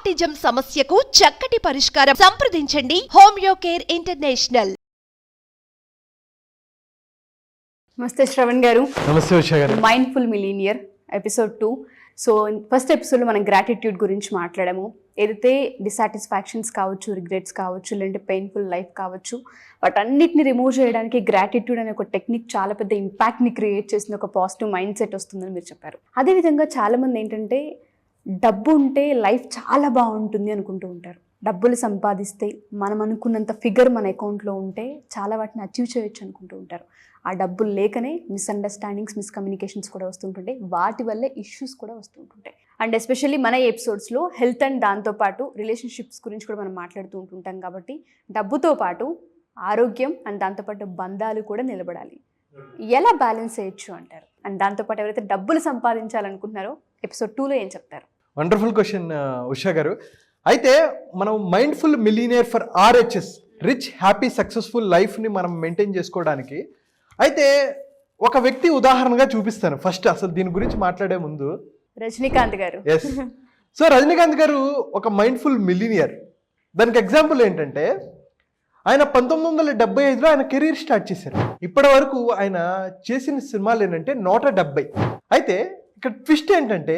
రామటిజం సమస్యకు చక్కటి పరిష్కారం. సంప్రదించండి హోమియో కేర్ ఇంటర్నేషనల్. నమస్తే శ్రవణ్ గారు. నమస్తే ఉషా గారు. Mindful millionaire episode 2. So first ఎపిసోడ్లో మనం గ్రాటిట్యూడ్ గురించి మాట్లాడాము. ఏదైతే డిసాటిస్ఫాక్షన్స్ కావచ్చు, రిగ్రెట్స్ కావచ్చు, లేదంటే పెయిన్ఫుల్ లైఫ్ కావచ్చు, వాటన్నిటిని రిమూవ్ చేయడానికి గ్రాటిట్యూడ్ అనే ఒక టెక్నిక్ చాలా పెద్ద ఇంపాక్ట్ని క్రియేట్ చేసిన ఒక పాజిటివ్ మైండ్ సెట్ వస్తుందని మీరు చెప్పారు. అదేవిధంగా చాలామంది ఏంటంటే డబ్బు ఉంటే లైఫ్ చాలా బాగుంటుంది అనుకుంటూ ఉంటారు. డబ్బులు సంపాదిస్తే మనం అనుకున్నంత ఫిగర్ మన అకౌంట్లో ఉంటే చాలా వాటిని అచీవ్ చేయొచ్చు అనుకుంటూ ఉంటారు. ఆ డబ్బులు లేకనే మిస్అండర్స్టాండింగ్స్, మిస్కమ్యూనికేషన్స్ కూడా వస్తుంటుంటాయి. వాటి వల్లే ఇష్యూస్ కూడా వస్తుంటుంటాయి. అండ్ ఎస్పెషల్లీ మన ఎపిసోడ్స్లో హెల్త్ అండ్ దాంతోపాటు రిలేషన్షిప్స్ గురించి కూడా మనం మాట్లాడుతూ ఉంటుంటాం. కాబట్టి డబ్బుతో పాటు ఆరోగ్యం అండ్ దాంతోపాటు బంధాలు కూడా నిలబడాలి. ఎలా బ్యాలెన్స్ చేయొచ్చు అంటారు? అండ్ దాంతోపాటు ఎవరైతే డబ్బులు సంపాదించాలనుకుంటున్నారో ఎపిసోడ్ 2లో ఏం చెప్తారు? వండర్ఫుల్ క్వశ్చన్ ఉషా గారు. అయితే మనం mindful millionaire for RHS, rich happy successful లైఫ్ని మనం మెయింటైన్ చేసుకోవడానికి అయితే ఒక వ్యక్తి ఉదాహరణగా చూపిస్తాను. ఫస్ట్ అసలు దీని గురించి మాట్లాడే ముందు రజనీకాంత్ గారు. ఎస్. సో రజనీకాంత్ గారు ఒక మైండ్ఫుల్ మిలీనియర్. దానికి ఎగ్జాంపుల్ ఏంటంటే ఆయన 1975లో ఆయన కెరీర్ స్టార్ట్ చేశారు. ఇప్పటి వరకు ఆయన చేసిన సినిమాలు ఏంటంటే 170. అయితే ఇక్కడ ట్విస్ట్ ఏంటంటే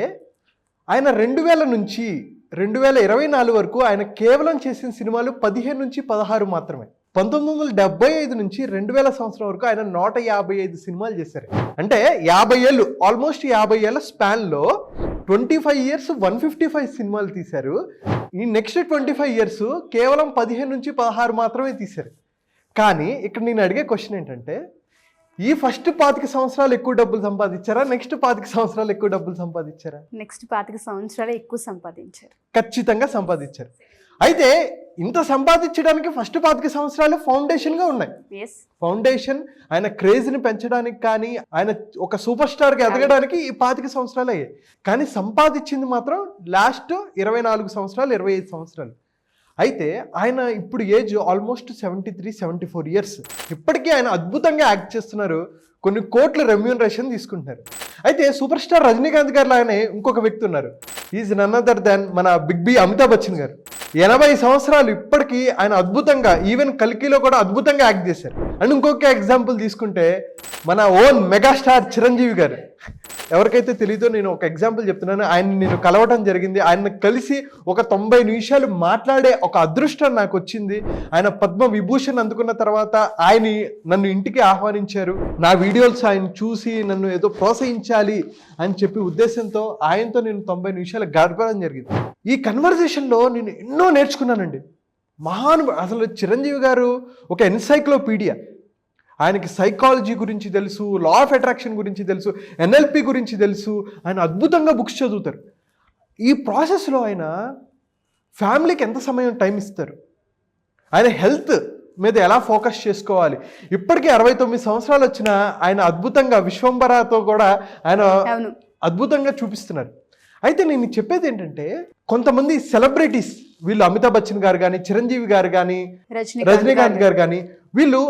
ఆయన 2000 నుంచి 2024 వరకు ఆయన కేవలం చేసిన సినిమాలు 15 నుంచి 16 మాత్రమే. 1975 నుంచి 2000 సంవత్సరం వరకు ఆయన 155 సినిమాలు చేశారు. అంటే 50 ఏళ్ళు, ఆల్మోస్ట్ 50 ఏళ్ళ స్పాన్లో 25 ఇయర్స్ 155 సినిమాలు తీశారు. ఈ నెక్స్ట్ 25 ఇయర్స్ కేవలం 15 నుంచి 16 మాత్రమే తీశారు. కానీ ఇక్కడ నేను అడిగే క్వశ్చన్ ఏంటంటే ఈ ఫస్ట్ 25 సంవత్సరాలు ఎక్కువ డబ్బులు సంపాదించారా, నెక్స్ట్ 25 సంవత్సరాలు ఎక్కువ డబ్బులు సంపాదించారా? నెక్స్ట్ 25 సంవత్సరాలు ఎక్కువ సంపాదించారు. ఖచ్చితంగా సంపాదించారు. అయితే ఇంత సంపాదించడానికి ఫస్ట్ 25 సంవత్సరాలు ఫౌండేషన్గా ఉన్నాయి. ఫౌండేషన్ ఆయన క్రేజ్ని పెంచడానికి కానీ ఆయన ఒక సూపర్ స్టార్గా ఎదగడానికి ఈ 25 సంవత్సరాలు అయ్యాయి. కానీ సంపాదించింది మాత్రం లాస్ట్ 24 సంవత్సరాలు, 25 సంవత్సరాలు. అయితే ఆయన ఇప్పుడు ఏజ్ ఆల్మోస్ట్ 73-74 ఇయర్స్. ఇప్పటికీ ఆయన అద్భుతంగా యాక్ట్ చేస్తున్నారు. కొన్ని కోట్ల రెమ్యూనరేషన్ తీసుకుంటున్నారు. అయితే సూపర్ స్టార్ రజనీకాంత్ గారు లాగానే ఇంకొక వ్యక్తి ఉన్నారు. ఈజ్ నన్ అదర్ దాన్ మన బిగ్ బి అమితాబ్ బచ్చన్ గారు. 80 సంవత్సరాలు ఇప్పటికీ ఆయన అద్భుతంగా, ఈవెన్ కల్కిలో కూడా అద్భుతంగా యాక్ట్ చేశారు. అండ్ ఇంకొక ఎగ్జాంపుల్ తీసుకుంటే మన ఓన్ మెగాస్టార్ చిరంజీవి గారు. ఎవరికైతే తెలీదో నేను ఒక ఎగ్జాంపుల్ చెప్తున్నాను. ఆయన నేను కలవటం జరిగింది. ఆయన కలిసి ఒక 90 నిమిషాలు మాట్లాడే ఒక అదృష్టం నాకు వచ్చింది. ఆయన పద్మ విభూషణ్ అందుకున్న తర్వాత ఆయన నన్ను ఇంటికి ఆహ్వానించారు. నా వీడియోస్ ఆయన చూసి నన్ను ఏదో ప్రోత్సహించాలి అని చెప్పి ఉద్దేశంతో ఆయనతో నేను 90 నిమిషాలు గడపడం జరిగింది. ఈ కన్వర్జేషన్లో నేను ఎన్నో నేర్చుకున్నానండి. అసలు చిరంజీవి గారు ఒక ఎన్సైక్లోపీడియా. ఆయనకి సైకాలజీ గురించి తెలుసు, లా ఆఫ్ అట్రాక్షన్ గురించి తెలుసు, NLP గురించి తెలుసు. ఆయన అద్భుతంగా బుక్స్ చదువుతారు. ఈ ప్రాసెస్లో ఆయన ఫ్యామిలీకి ఎంత సమయం టైం ఇస్తారు, ఆయన హెల్త్ మీద ఎలా ఫోకస్ చేసుకోవాలి. ఇప్పటికీ 69 సంవత్సరాలు వచ్చినా ఆయన అద్భుతంగా విశ్వంబరాతో కూడా ఆయన అద్భుతంగా చూపిస్తున్నారు. అయితే నేను చెప్పేది ఏంటంటే కొంతమంది సెలబ్రిటీస్, వీళ్ళు అమితాబ్ బచ్చన్ గారు కానీ, చిరంజీవి గారు కానీ, రజనీకాంత్ గారు కానీ, వీళ్ళు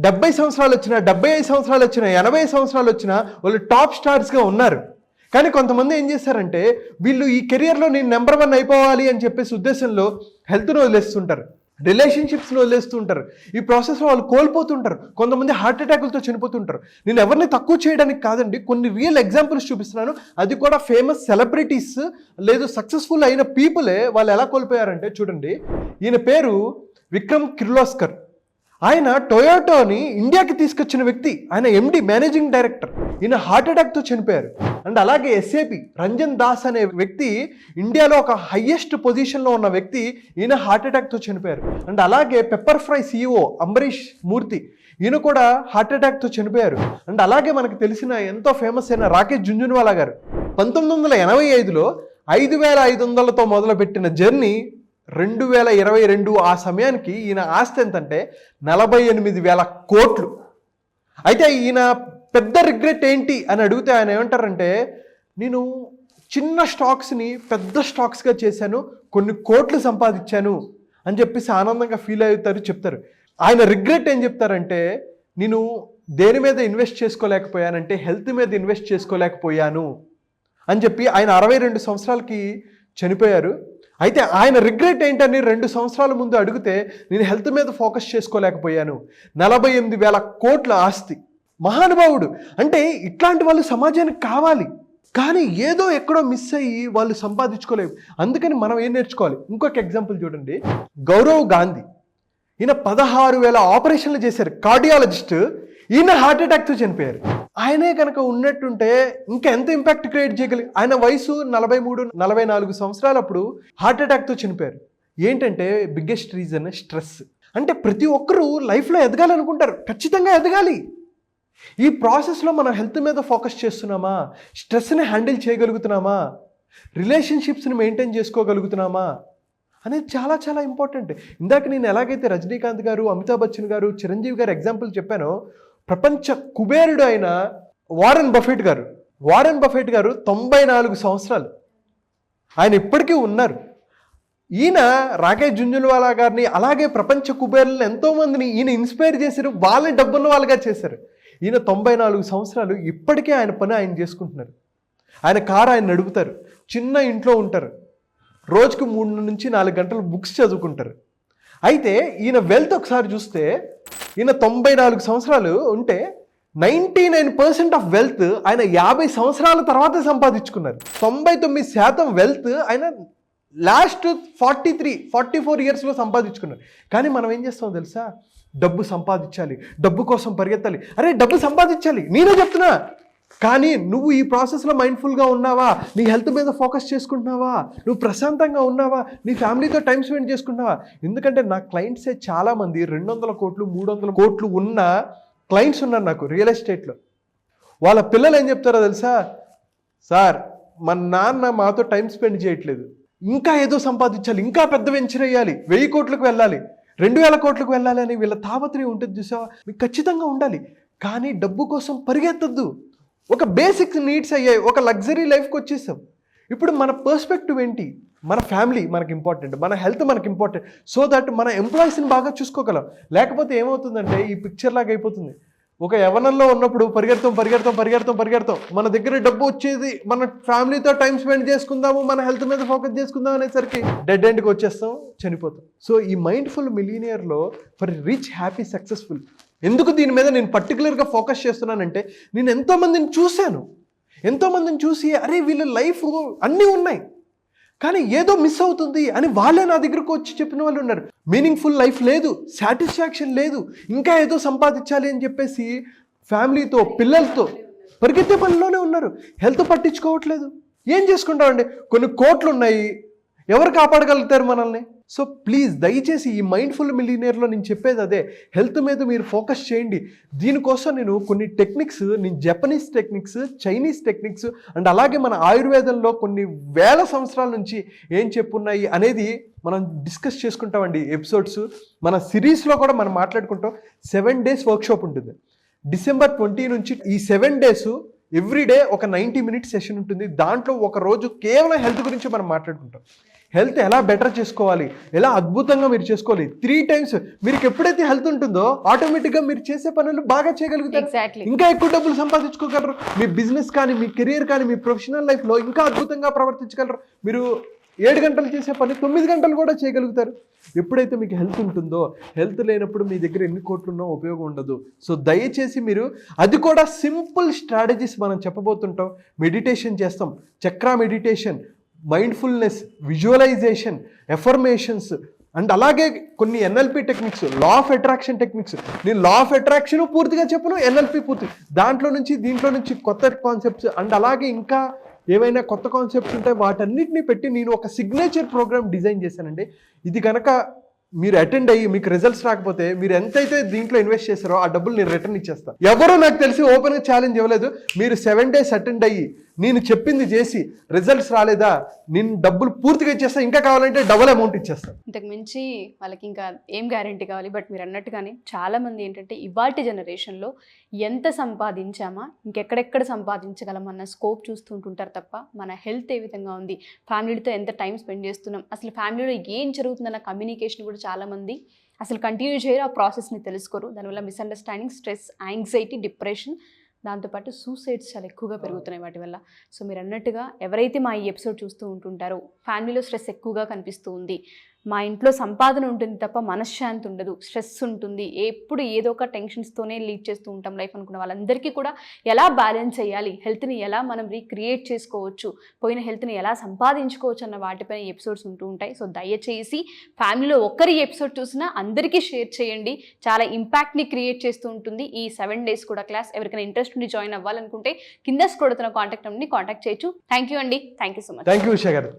70 సంవత్సరాలు వచ్చినా, 75 సంవత్సరాలు వచ్చినా, 80 సంవత్సరాలు వచ్చినా వాళ్ళు టాప్ స్టార్స్గా ఉన్నారు. కానీ కొంతమంది ఏం చేశారంటే వీళ్ళు ఈ కెరియర్లో నేను నెంబర్ 1 అయిపోవాలి అని చెప్పేసి ఉద్దేశంలో హెల్త్ను వదిలేస్తుంటారు, రిలేషన్షిప్స్ని వదిలేస్తుంటారు. ఈ ప్రాసెస్లో వాళ్ళు కోల్పోతుంటారు. కొంతమంది హార్ట్ అటాకులతో చనిపోతుంటారు. నేను ఎవరిని తక్కువ చేయడానికి కాదండి, కొన్ని రియల్ ఎగ్జాంపుల్స్ చూపిస్తున్నాను. అది కూడా ఫేమస్ సెలబ్రిటీస్ లేదు సక్సెస్ఫుల్ అయిన పీపులే. వాళ్ళు ఎలా కోల్పోయారంటే చూడండి. ఈయన పేరు విక్రమ్ కిర్లోస్కర్. ఆయన టొయోటోని ఇండియాకి తీసుకొచ్చిన వ్యక్తి. ఆయన MD, మేనేజింగ్ డైరెక్టర్. ఈయన హార్ట్ అటాక్తో చనిపోయారు. అండ్ అలాగే SAP రంజన్ దాస్ అనే వ్యక్తి, ఇండియాలో ఒక హయ్యెస్ట్ పొజిషన్లో ఉన్న వ్యక్తి, ఈయన హార్ట్ అటాక్తో చనిపోయారు. అండ్ అలాగే పెప్పర్ ఫ్రై CEO అంబరీష్ మూర్తి, ఈయన కూడా హార్ట్ అటాక్తో చనిపోయారు. అండ్ అలాగే మనకు తెలిసిన ఎంతో ఫేమస్ అయిన రాకేష్ జుంజున్వాలా గారు 1985లో 5500తో మొదలుపెట్టిన జర్నీ 2022 ఆ సమయానికి ఈయన ఆస్తి ఎంతంటే 48,000 కోట్లు. అయితే ఈయన పెద్ద రిగ్రెట్ ఏంటి అని అడిగితే ఆయన ఏమంటారంటే నేను చిన్న స్టాక్స్ని పెద్ద స్టాక్స్గా చేశాను, కొన్ని కోట్లు సంపాదించాను అని చెప్పేసి ఆనందంగా ఫీల్ అవుతారు, చెప్తారు. ఆయన రిగ్రెట్ ఏం చెప్తారంటే నేను దేని మీద ఇన్వెస్ట్ చేసుకోలేకపోయానంటే హెల్త్ మీద ఇన్వెస్ట్ చేసుకోలేకపోయాను అని చెప్పి ఆయన 62 సంవత్సరాలకి చనిపోయారు. అయితే ఆయన రిగ్రెట్ ఏంటని 2 సంవత్సరాల ముందు అడిగితే, నేను హెల్త్ మీద ఫోకస్ చేసుకోలేకపోయాను. 48,000 కోట్ల ఆస్తి. మహానుభావుడు. అంటే ఇట్లాంటి వాళ్ళు సమాజానికి కావాలి. కానీ ఏదో ఎక్కడో మిస్ అయ్యి వాళ్ళు సంపాదించుకోలేవు. అందుకని మనం ఏం నేర్చుకోవాలి? ఇంకొక ఎగ్జాంపుల్ చూడండి, గౌరవ్ గాంధీ. ఈయన 16,000 ఆపరేషన్లు చేశారు, కార్డియాలజిస్ట్. ఈయన హార్ట్ అటాక్తో చనిపోయారు. ఆయనే కనుక ఉన్నట్టుంటే ఇంకా ఎంత ఇంపాక్ట్ క్రియేట్ చేయగలిగి. ఆయన వయసు 43-44 సంవత్సరాలప్పుడు హార్ట్ అటాక్తో చనిపోయారు. ఏంటంటే బిగ్గెస్ట్ రీజన్ స్ట్రెస్. అంటే ప్రతి ఒక్కరూ లైఫ్లో ఎదగాలనుకుంటారు, ఖచ్చితంగా ఎదగాలి. ఈ ప్రాసెస్లో మనం హెల్త్ మీద ఫోకస్ చేస్తున్నామా? స్ట్రెస్ని హ్యాండిల్ చేయగలుగుతున్నామా? రిలేషన్షిప్స్ని మెయింటైన్ చేసుకోగలుగుతున్నామా అనేది చాలా చాలా ఇంపార్టెంట్. ఇందాక నేను ఎలాగైతే రజనీకాంత్ గారు, అమితాబ్ బచ్చన్ గారు, చిరంజీవి గారు ఎగ్జాంపుల్ చెప్పానో, ప్రపంచ కుబేరుడు అయిన వారెన్ బఫెట్ గారు 94 సంవత్సరాలు ఆయన ఇప్పటికీ ఉన్నారు. ఈయన రాకేష్ జుంజున్వాలా గారిని, అలాగే ప్రపంచ కుబేరులను ఎంతోమందిని ఈయన ఇన్స్పైర్ చేశారు, వాళ్ళని డబ్బున్న వాళ్ళగా చేశారు. ఈయన 94 సంవత్సరాలు ఇప్పటికే ఆయన పని ఆయన చేసుకుంటున్నారు. ఆయన కారు ఆయన నడుపుతారు, చిన్న ఇంట్లో ఉంటారు, రోజుకు 3-4 గంటలు బుక్స్ చదువుకుంటారు. అయితే ఈయన వెల్త్ ఒకసారి చూస్తే, ఈయన 94 సంవత్సరాలు ఉంటే 99% ఆఫ్ వెల్త్ ఆయన 50 సంవత్సరాల తర్వాత సంపాదించుకున్నారు. 99% వెల్త్ ఆయన లాస్ట్ 44 ఇయర్స్లో సంపాదించుకున్నారు. కానీ మనం ఏం చేస్తామో తెలుసా? డబ్బు సంపాదించాలి, డబ్బు కోసం పరిగెత్తాలి. అరే డబ్బు సంపాదించాలి, నేనే చెప్తున్నా. కానీ నువ్వు ఈ ప్రాసెస్లో మైండ్ఫుల్గా ఉన్నావా? నీ హెల్త్ మీద ఫోకస్ చేసుకుంటున్నావా? నువ్వు ప్రశాంతంగా ఉన్నావా? నీ ఫ్యామిలీతో టైం స్పెండ్ చేసుకుంటున్నావా? ఎందుకంటే నా క్లయింట్సే చాలామంది 200 కోట్లు 300 కోట్లు ఉన్న క్లయింట్స్ ఉన్నారు నాకు రియల్ ఎస్టేట్లో. వాళ్ళ పిల్లలు ఏం చెప్తారో తెలుసా? సార్ మా నాన్న మాతో టైం స్పెండ్ చేయట్లేదు, ఇంకా ఏదో సంపాదించాలి, ఇంకా పెద్ద వెంచర్ అయ్యాలి, 1000 కోట్లకు వెళ్ళాలి, 2000 కోట్లకు వెళ్ళాలి అని వీళ్ళ తాపత్రయం ఉంటుంది చూసావా? మీకు ఖచ్చితంగా ఉండాలి. కానీ డబ్బు కోసం పరిగెత్తద్దు. ఒక బేసిక్ నీడ్స్ అయ్యాయి, ఒక లగ్జరీ లైఫ్కి వచ్చేసాం. ఇప్పుడు మన పర్స్పెక్టివ్ ఏంటి? మన ఫ్యామిలీ మనకి ఇంపార్టెంట్, మన హెల్త్ మనకి ఇంపార్టెంట్. సో దట్ మన ఎంప్లాయీస్ని బాగా చూసుకోగలం. లేకపోతే ఏమవుతుందంటే ఈ పిక్చర్ లాగా అయిపోతుంది. ఒక యవ్వనంలో ఉన్నప్పుడు పరిగెడతాం, మన దగ్గర డబ్బు వచ్చేది, మన ఫ్యామిలీతో టైం స్పెండ్ చేసుకుందాము, మన హెల్త్ మీద ఫోకస్ చేసుకుందాం అనేసరికి డెడ్ ఎండ్కి వచ్చేస్తాం, చనిపోతాం. సో ఈ మైండ్ఫుల్ మిలీనియర్లో ఫర్ రిచ్, హ్యాపీ, సక్సెస్ఫుల్, ఎందుకు దీని మీద నేను పర్టికులర్గా ఫోకస్ చేస్తున్నానంటే, నేను ఎంతోమందిని చూసి అరే వీళ్ళ లైఫ్ అన్నీ ఉన్నాయి కానీ ఏదో మిస్ అవుతుంది అని వాళ్ళే నా దగ్గరకు వచ్చి చెప్పిన వాళ్ళు ఉన్నారు. మీనింగ్ఫుల్ లైఫ్ లేదు, సాటిస్ఫాక్షన్ లేదు, ఇంకా ఏదో సంపాదించాలి అని చెప్పేసి ఫ్యామిలీతో, పిల్లలతో పరిగెత్తే పనిలోనే ఉన్నారు. హెల్త్ పట్టించుకోవట్లేదు. ఏం చేసుకుంటామండి? కొన్ని కోట్లు ఉన్నాయి, ఎవరు కాపాడగలుగుతారు మనల్ని? సో ప్లీజ్ దయచేసి ఈ మైండ్ఫుల్ మిలీనియర్లో నేను చెప్పేది అదే, హెల్త్ మీద మీరు ఫోకస్ చేయండి. దీనికోసం నేను కొన్ని టెక్నిక్స్, నేను Japanese techniques, Chinese techniques and అలాగే మన ఆయుర్వేదంలో కొన్ని వేల సంవత్సరాల నుంచి ఏం చెప్పున్నాయి అనేది మనం డిస్కస్ చేసుకుంటామండి ఎపిసోడ్స్. మన సిరీస్లో కూడా మనం మాట్లాడుకుంటాం. 7 days వర్క్షాప్ ఉంటుంది. December 20 నుంచి ఈ 7 days ఎవ్రీడే ఒక 90 minutes సెషన్ ఉంటుంది. దాంట్లో ఒక రోజు కేవలం హెల్త్ గురించి మనం మాట్లాడుకుంటాం. హెల్త్ ఎలా బెటర్ చేసుకోవాలి, ఎలా అద్భుతంగా మీరు చేసుకోవాలి. 3 times మీకు ఎప్పుడైతే హెల్త్ ఉంటుందో ఆటోమేటిక్గా మీరు చేసే పనులు బాగా చేయగలుగుతారు, ఇంకా ఎక్కువ డబ్బులు సంపాదించుకోగలరు. మీ బిజినెస్ కానీ, మీ కెరియర్ కానీ, మీ ప్రొఫెషనల్ లైఫ్లో ఇంకా అద్భుతంగా ప్రవర్తించగలరు. మీరు 7 గంటలు చేసే పని 9 గంటలు కూడా చేయగలుగుతారు. ఎప్పుడైతే మీకు హెల్త్ ఉంటుందో, హెల్త్ లేనప్పుడు మీ దగ్గర ఎన్ని కోట్లు ఉన్నా ఉపయోగం ఉండదు. సో దయచేసి మీరు, అది కూడా సింపుల్ స్ట్రాటజీస్ మనం చెప్పబోతుంటాం. మెడిటేషన్ చేస్తాం, chakra meditation, mindfulness, visualisation, affirmations and అలాగే కొన్ని NLP techniques, law of attraction techniques. నేను లా ఆఫ్ అట్రాక్షన్ పూర్తిగా చెప్పను, ఎన్ఎల్పి పూర్తి, దీంట్లో నుంచి కొత్త కాన్సెప్ట్స్ అండ్ అలాగే ఇంకా ఏవైనా కొత్త కాన్సెప్ట్స్ ఉంటాయి, వాటన్నిటిని పెట్టి నేను ఒక సిగ్నేచర్ ప్రోగ్రామ్ డిజైన్ చేశానండి. ఇది కనుక మీరు అటెండ్ అయ్యి మీకు రిజల్ట్స్ రాకపోతే, మీరు ఎంతైతే దీంట్లో ఇన్వెస్ట్ చేస్తారో ఆ డబ్బులు నేను రిటర్న్ ఇచ్చేస్తాను. ఎవరో నాకు తెలిసి ఓపెన్గా ఛాలెంజ్ ఇవ్వలేదు. మీరు 7 days అటెండ్ అయ్యి నేను చెప్పింది చేసి రిజల్ట్స్ రాలేదా, నేను డబ్బులు పూర్తిగా ఇచ్చేస్తాను, ఇంకా కావాలంటే డబుల్ అమౌంట్ ఇచ్చేస్తాను. ఇంతకు మించి వాళ్ళకి ఇంకా ఏం గ్యారంటీ కావాలి? బట్ మీరు అన్నట్టుగానే చాలామంది ఏంటంటే ఇవాల్టి జనరేషన్లో ఎంత సంపాదించామా, ఇంకెక్కడెక్కడ సంపాదించగలం అన్న స్కోప్ చూస్తుంటుంటారు తప్ప మన హెల్త్ ఏ విధంగా ఉంది, ఫ్యామిలీతో ఎంత టైం స్పెండ్ చేస్తున్నాం, అసలు ఫ్యామిలీలో ఏం జరుగుతుందన్న కమ్యూనికేషన్ కూడా చాలామంది అసలు కంటిన్యూ చేయరు, ఆ ప్రాసెస్ని తెలుసుకోరు. దానివల్ల మిస్అండర్స్టాండింగ్, స్ట్రెస్, యాంగ్జైటీ, డిప్రెషన్, దాంతోపాటు సూసైడ్స్ చాలా ఎక్కువగా పెరుగుతున్నాయి వాటి వల్ల. సో మీరు అన్నట్టుగా ఎవరైతే మా ఈ ఎపిసోడ్ చూస్తూ ఉంటుంటారో ఫ్యామిలీలో స్ట్రెస్ ఎక్కువగా కనిపిస్తూ ఉంది, మా ఇంట్లో సంపాదన ఉంటుంది తప్ప మనశ్శాంతి ఉండదు, స్ట్రెస్ ఉంటుంది, ఎప్పుడు ఏదో ఒక టెన్షన్స్తోనే లీడ్ చేస్తూ ఉంటాం లైఫ్ అనుకున్న వాళ్ళందరికీ కూడా ఎలా బ్యాలెన్స్ చేయాలి, హెల్త్ని ఎలా మనం రీక్రియేట్ చేసుకోవచ్చు, పోయిన హెల్త్ని ఎలా సంపాదించుకోవచ్చు అన్న వాటిపైన ఎపిసోడ్స్ ఉంటూ ఉంటాయి. సో దయచేసి ఫ్యామిలీలో ఒక్కరి ఎపిసోడ్ చూసినా అందరికీ షేర్ చేయండి. చాలా ఇంపాక్ట్ని క్రియేట్ చేస్తూ ఉంటుంది ఈ 7 days కూడా క్లాస్. ఎవరికైనా ఇంట్రెస్ట్ ఉండి జాయిన్ అవ్వాలనుకుంటే కింద స్క్రోల్ అవుతున్న కాంటాక్ట్ నెంబర్ని కాంటాక్ట్ చేయొచ్చు. థ్యాంక్ యూ అండి. Thank you so much. Thank you Usha గారు.